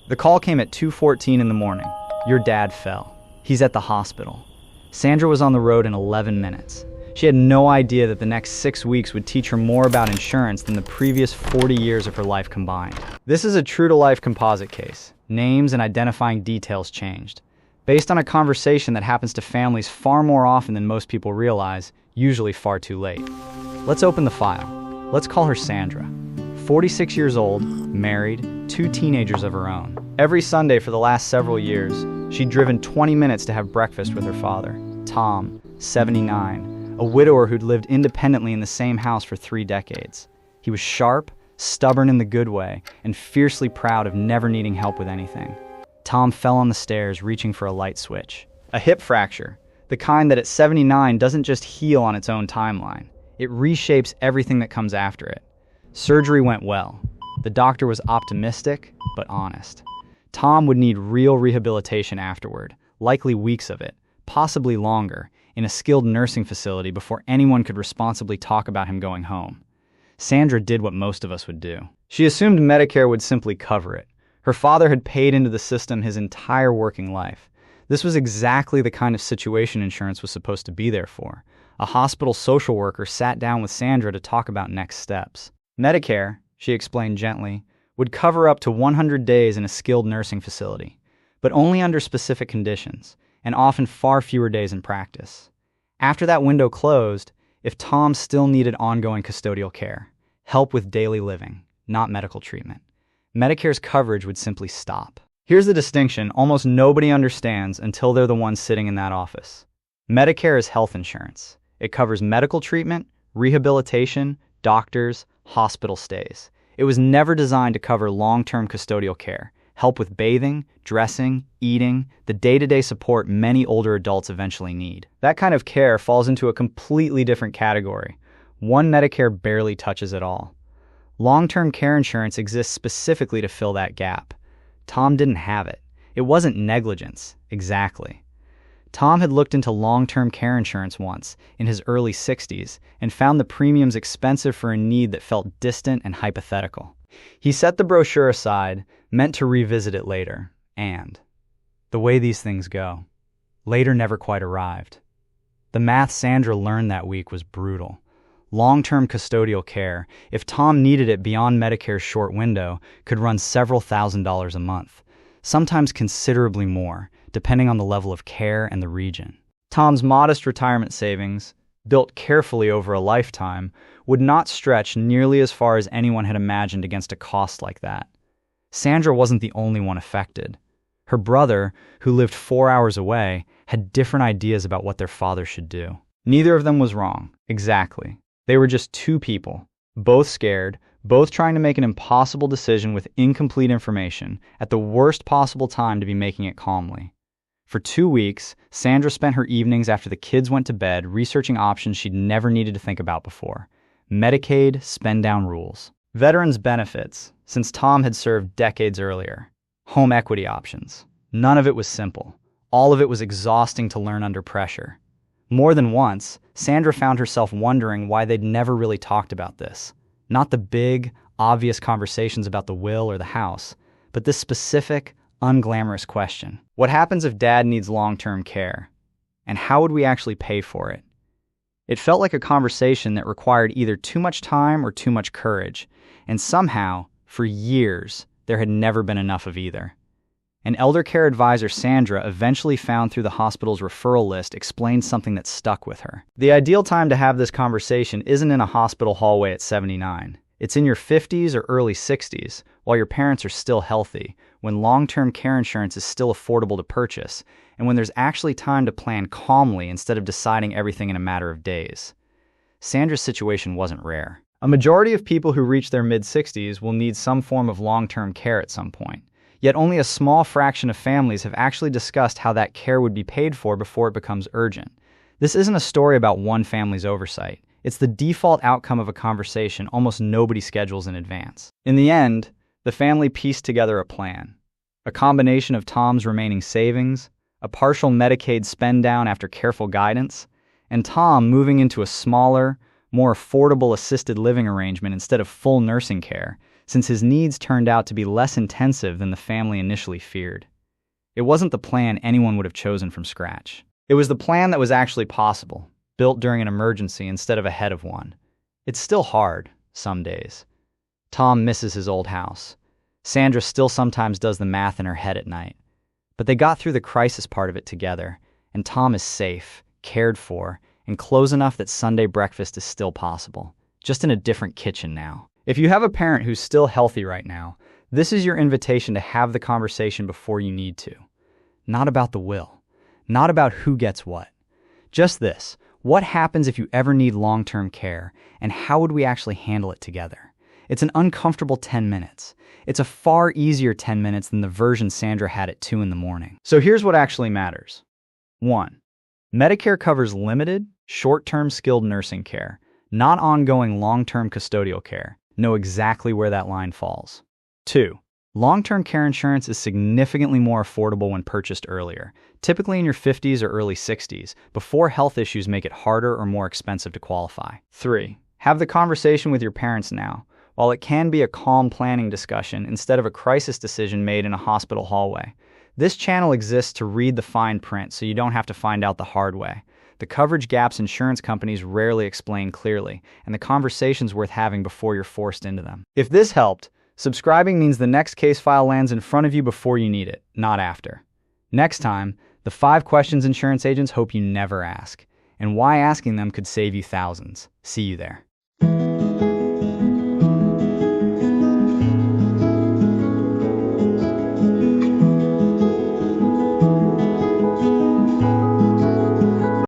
The call came at 2:14 in the morning. Your dad fell. He's at the hospital. Sandra was on the road in 11 minutes. She had no idea that the next 6 weeks would teach her more about insurance than the previous 40 years of her life combined. This is a true-to-life composite case. Names and identifying details changed. Based on a conversation that happens to families far more often than most people realize, usually far too late. Let's open the file. Let's call her Sandra. 46 years old, married, 2 teenagers of her own. Every Sunday for the last several years, she'd driven 20 minutes to have breakfast with her father, Tom, 79, a widower who'd lived independently in the same house for 3 decades. He was sharp, stubborn in the good way, and fiercely proud of never needing help with anything. Tom fell on the stairs, reaching for a light switch. A hip fracture, the kind that at 79 doesn't just heal on its own timeline. It reshapes everything that comes after it. Surgery went well. The doctor was optimistic, but honest. Tom would need real rehabilitation afterward, likely weeks of it, possibly longer, in a skilled nursing facility before anyone could responsibly talk about him going home. Sandra did what most of us would do. She assumed Medicare would simply cover it. Her father had paid into the system his entire working life. This was exactly the kind of situation insurance was supposed to be there for. A hospital social worker sat down with Sandra to talk about next steps. Medicare, she explained gently, would cover up to 100 days in a skilled nursing facility, but only under specific conditions, and often far fewer days in practice. After that window closed, if Tom still needed ongoing custodial care, help with daily living, not medical treatment, Medicare's coverage would simply stop. Here's the distinction almost nobody understands until they're the ones sitting in that office. Medicare is health insurance. It covers medical treatment, rehabilitation, doctors, hospital stays. It was never designed to cover long-term custodial care, help with bathing, dressing, eating, the day-to-day support many older adults eventually need. That kind of care falls into a completely different category, one Medicare barely touches at all. Long-term care insurance exists specifically to fill that gap. Tom didn't have it. It wasn't negligence, exactly. Tom had looked into long-term care insurance once, in his early 60s, and found the premiums expensive for a need that felt distant and hypothetical. He set the brochure aside, meant to revisit it later, and the way these things go, later never quite arrived. The math Sandra learned that week was brutal. Long-term custodial care, if Tom needed it beyond Medicare's short window, could run several $1,000s a month, sometimes considerably more, depending on the level of care and the region. Tom's modest retirement savings, built carefully over a lifetime, would not stretch nearly as far as anyone had imagined against a cost like that. Sandra wasn't the only one affected. Her brother, who lived 4 hours away, had different ideas about what their father should do. Neither of them was wrong, exactly. They were just 2 people, both scared, both trying to make an impossible decision with incomplete information at the worst possible time to be making it calmly. For 2 weeks, Sandra spent her evenings after the kids went to bed researching options she'd never needed to think about before. Medicaid spend-down rules. Veterans benefits, since Tom had served decades earlier. Home equity options. None of it was simple. All of it was exhausting to learn under pressure. More than once, Sandra found herself wondering why they'd never really talked about this. Not the big, obvious conversations about the will or the house, but this specific, unglamorous question. What happens if Dad needs long-term care? And how would we actually pay for it? It felt like a conversation that required either too much time or too much courage, and somehow, for years, there had never been enough of either. An elder care advisor Sandra eventually found through the hospital's referral list explained something that stuck with her. The ideal time to have this conversation isn't in a hospital hallway at 79. It's in your 50s or early 60s, while your parents are still healthy, when long-term care insurance is still affordable to purchase, and when there's actually time to plan calmly instead of deciding everything in a matter of days. Sandra's situation wasn't rare. A majority of people who reach their mid-60s will need some form of long-term care at some point. Yet only a small fraction of families have actually discussed how that care would be paid for before it becomes urgent. This isn't a story about one family's oversight. It's the default outcome of a conversation almost nobody schedules in advance. In the end, the family pieced together a plan. A combination of Tom's remaining savings, a partial Medicaid spend-down after careful guidance, and Tom moving into a smaller, more affordable assisted living arrangement instead of full nursing care since his needs turned out to be less intensive than the family initially feared. It wasn't the plan anyone would have chosen from scratch. It was the plan that was actually possible, built during an emergency instead of ahead of one. It's still hard, some days. Tom misses his old house. Sandra still sometimes does the math in her head at night. But they got through the crisis part of it together, and Tom is safe, cared for, and close enough that Sunday breakfast is still possible, just in a different kitchen now. If you have a parent who's still healthy right now, this is your invitation to have the conversation before you need to. Not about the will. Not about who gets what. Just this: what happens if you ever need long-term care, and how would we actually handle it together? It's an uncomfortable 10 minutes. It's a far easier 10 minutes than the version Sandra had at 2 in the morning. So here's what actually matters. 1. Medicare covers limited, short-term skilled nursing care, not ongoing long-term custodial care. Know exactly where that line falls. 2. Long-term care insurance is significantly more affordable when purchased earlier, typically in your 50s or early 60s, before health issues make it harder or more expensive to qualify. 3. Have the conversation with your parents now. While it can be a calm planning discussion instead of a crisis decision made in a hospital hallway, this channel exists to read the fine print so you don't have to find out the hard way. The coverage gaps insurance companies rarely explain clearly, and the conversation's worth having before you're forced into them. If this helped, subscribing means the next case file lands in front of you before you need it, not after. Next time, the 5 questions insurance agents hope you never ask, and why asking them could save you thousands. See you there.